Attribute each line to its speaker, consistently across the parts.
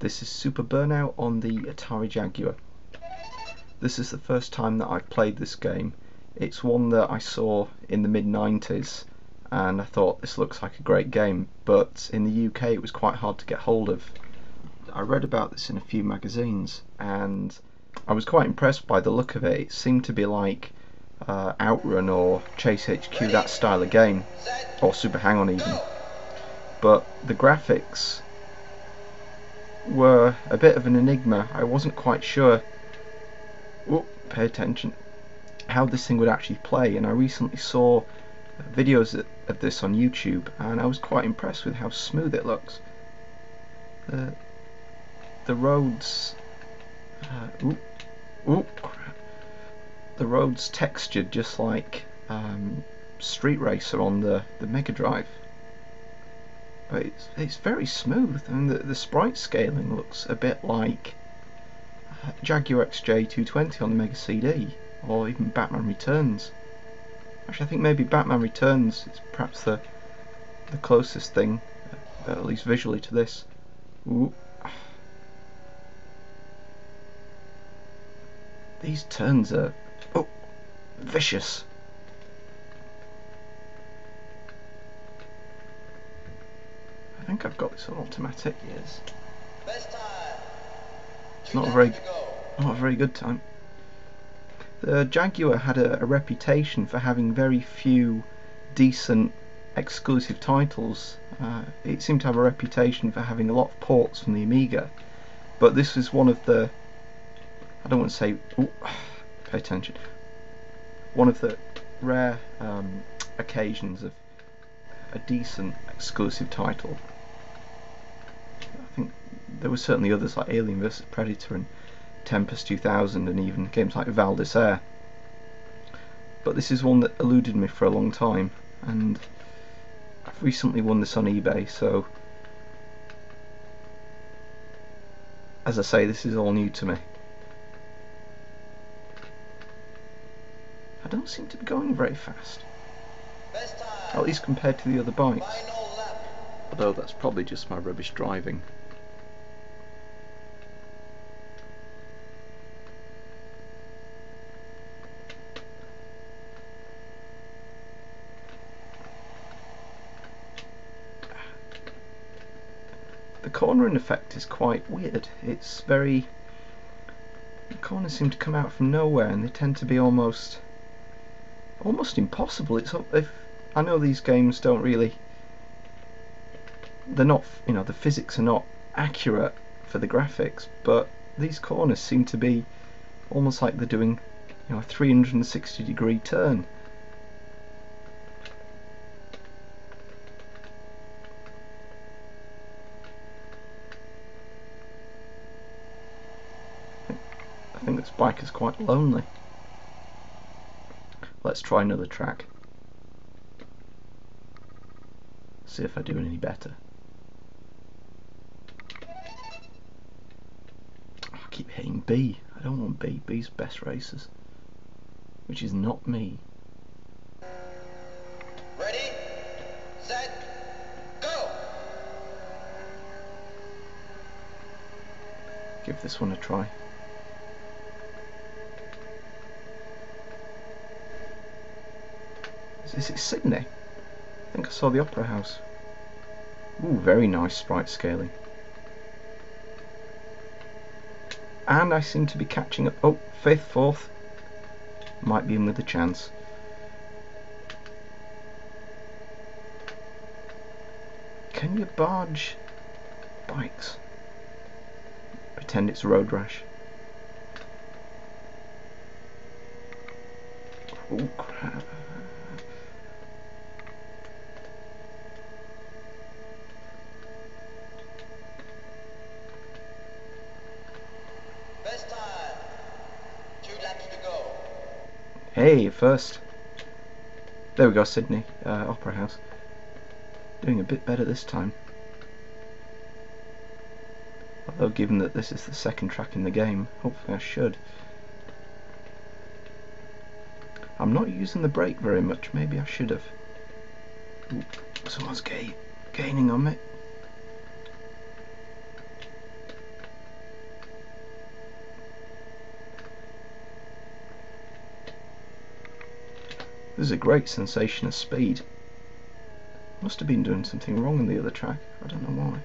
Speaker 1: This is Super Burnout on the Atari Jaguar. This is the first time that I've played this game. It's one that I saw in the mid-90s and I thought this looks like a great game, but in the UK it was quite hard to get hold of. I read about this in a few magazines and I was quite impressed by the look of it. It seemed to be like Outrun or Chase HQ, that style of game, or Super Hang-On even. But the graphics were a bit of an enigma. I wasn't quite sure, pay attention, how this thing would actually play, and I recently saw videos of this on YouTube and I was quite impressed with how smooth it looks. The roads the roads textured just like Street Racer on the Mega Drive. But it's very smooth, and the sprite scaling looks a bit like Jaguar XJ220 on the Mega CD, or even Batman Returns. Actually, I think maybe Batman Returns is perhaps the closest thing, at least visually, to this. These turns are vicious. I think I've got this on automatic. Yes. It's not a very good time. The Jaguar had a reputation for having very few decent exclusive titles. It seemed to have a reputation for having a lot of ports from the Amiga, but this was one of the, I don't want to say, pay attention, one of the rare occasions of a decent exclusive title. I think there were certainly others like Alien vs Predator and Tempest 2000 and even games like Val d'Isere, but this is one that eluded me for a long time, and I've recently won this on eBay, so as I say, this is all new to me. I don't seem to be going very fast, at least compared to the other bikes, although that's probably just my rubbish driving. The cornering effect is quite weird. It's very, the corners seem to come out from nowhere, and they tend to be almost impossible. It's, if I know these games don't really, they're not, the physics are not accurate for the graphics, but these corners seem to be almost like they're doing, a 360-degree turn. I think this bike is quite lonely. Let's try another track. See if I do any better. I keep hitting B. I don't want B. B's best racers, which is not me.
Speaker 2: Ready, set, go!
Speaker 1: Give this one a try. Is it Sydney? I think I saw the Opera House. Ooh, very nice sprite scaling. And I seem to be catching up. Oh, fifth, fourth. Might be in with a chance. Can you barge bikes? Pretend it's road rash. Oh crap.
Speaker 2: Best time. 2 laps to go.
Speaker 1: Hey, first. There we go, Sydney, Opera House. Doing a bit better this time. Although given that this is the second track in the game, hopefully I should. I'm not using the brake very much, maybe I should have. Ooh, someone's gaining on me. This is a great sensation of speed. Must have been doing something wrong in the other track. I don't know why.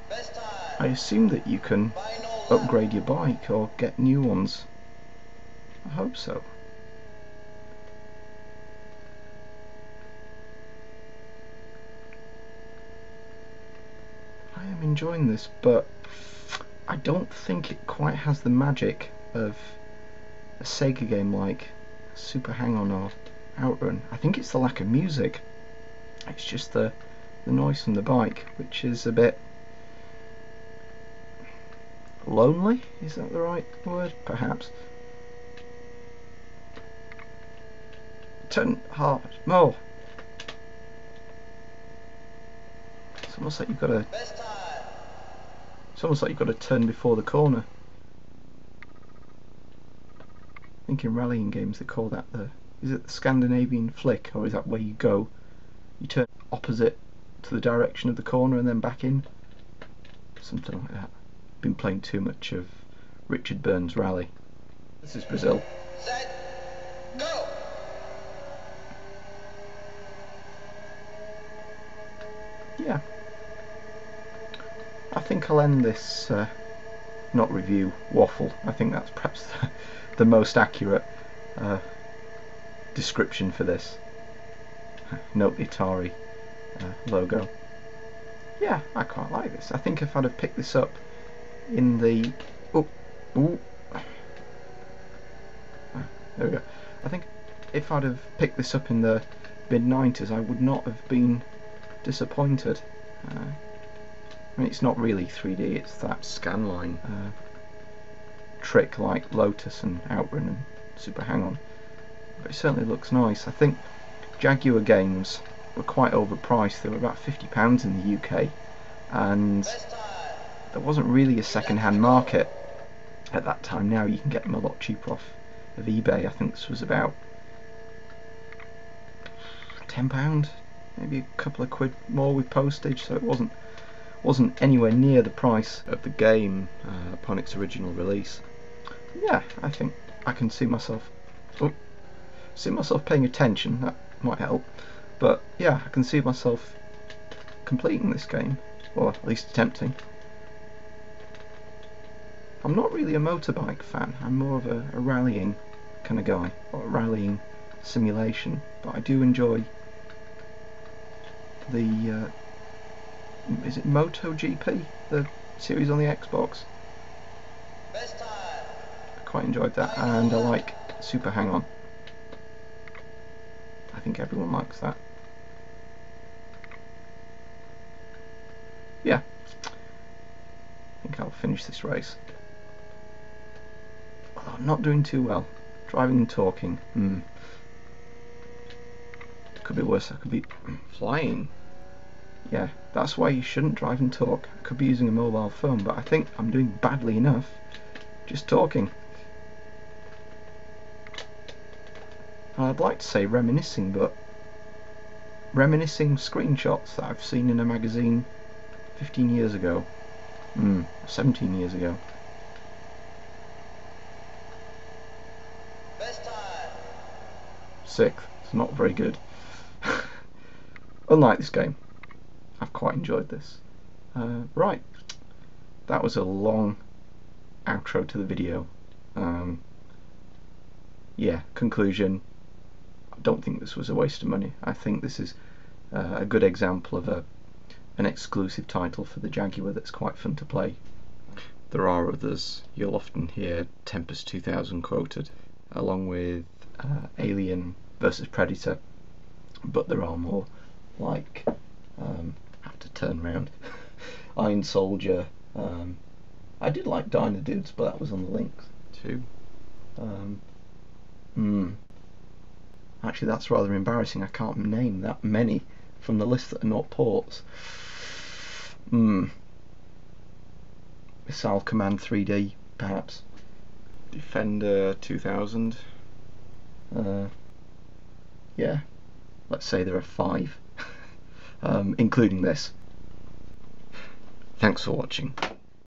Speaker 2: Best time.
Speaker 1: I assume that you can
Speaker 2: Final lap.
Speaker 1: upgrade your bike or get new ones. I hope so. I am enjoying this, but I don't think it quite has the magic of a Sega game like Super Hang-On or Outrun. I think it's the lack of music. It's just the noise from the bike, which is a bit lonely. Is that the right word? Perhaps. Turn hard, more. It's almost like you've got to.
Speaker 2: Best time.
Speaker 1: It's almost like you've got to turn before the corner. I think in rallying games they call that the. Is it the Scandinavian flick, or is that where you go? You turn opposite to the direction of the corner and then back in. Something like that. Been playing too much of Richard Burns' Rally. This is Brazil.
Speaker 2: Set. Go.
Speaker 1: Yeah. I think I'll end this, not review, waffle. I think that's perhaps the most accurate description for this. Note the Atari logo. Yeah, I quite like this. I think if I'd have picked this up in the... there we go. I think if I'd have picked this up in the mid-90s, I would not have been disappointed. I mean, it's not really 3D, it's that scanline trick like Lotus and Outrun and Super Hang-On. But it certainly looks nice. I think Jaguar games were quite overpriced. They were about £50 in the UK, and
Speaker 2: Best time.
Speaker 1: there wasn't really a second-hand market at that time. Now you can get them a lot cheaper off of eBay. I think this was about £10, maybe a couple of quid more with postage, so it wasn't anywhere near the price of the game upon its original release. Yeah, I think I can see myself paying attention. That might help. But yeah, I can see myself completing this game, or at least attempting. I'm not really a motorbike fan. I'm more of a rallying kind of guy, or a rallying simulation. But I do enjoy the is it MotoGP, the series on the Xbox?
Speaker 2: Best time.
Speaker 1: I quite enjoyed that, and I like Super Hang-On. I think everyone likes that. Yeah, I think I'll finish this race. Although I'm not doing too well. Driving and talking. Could be worse. I could be flying. Yeah, that's why you shouldn't drive and talk. I could be using a mobile phone, but I think I'm doing badly enough just talking. I'd like to say reminiscing, but reminiscing screenshots that I've seen in a magazine 15 years ago. 17 years ago.
Speaker 2: Best time.
Speaker 1: 6th. It's not very good. Unlike this game. I've quite enjoyed this. Right. That was a long outro to the video. Yeah, conclusion. I don't think this was a waste of money. I think this is a good example of an exclusive title for the Jaguar that's quite fun to play. There are others. You'll often hear Tempest 2000 quoted, along with Alien vs Predator, but there are more, like have to turn round. Iron Soldier. I did like Dino Dudes, but that was on the links too. Actually, that's rather embarrassing. I can't name that many from the list that are not ports. Missile Command 3D, perhaps. Defender 2000. Yeah, let's say there are 5, including this. Thanks for watching.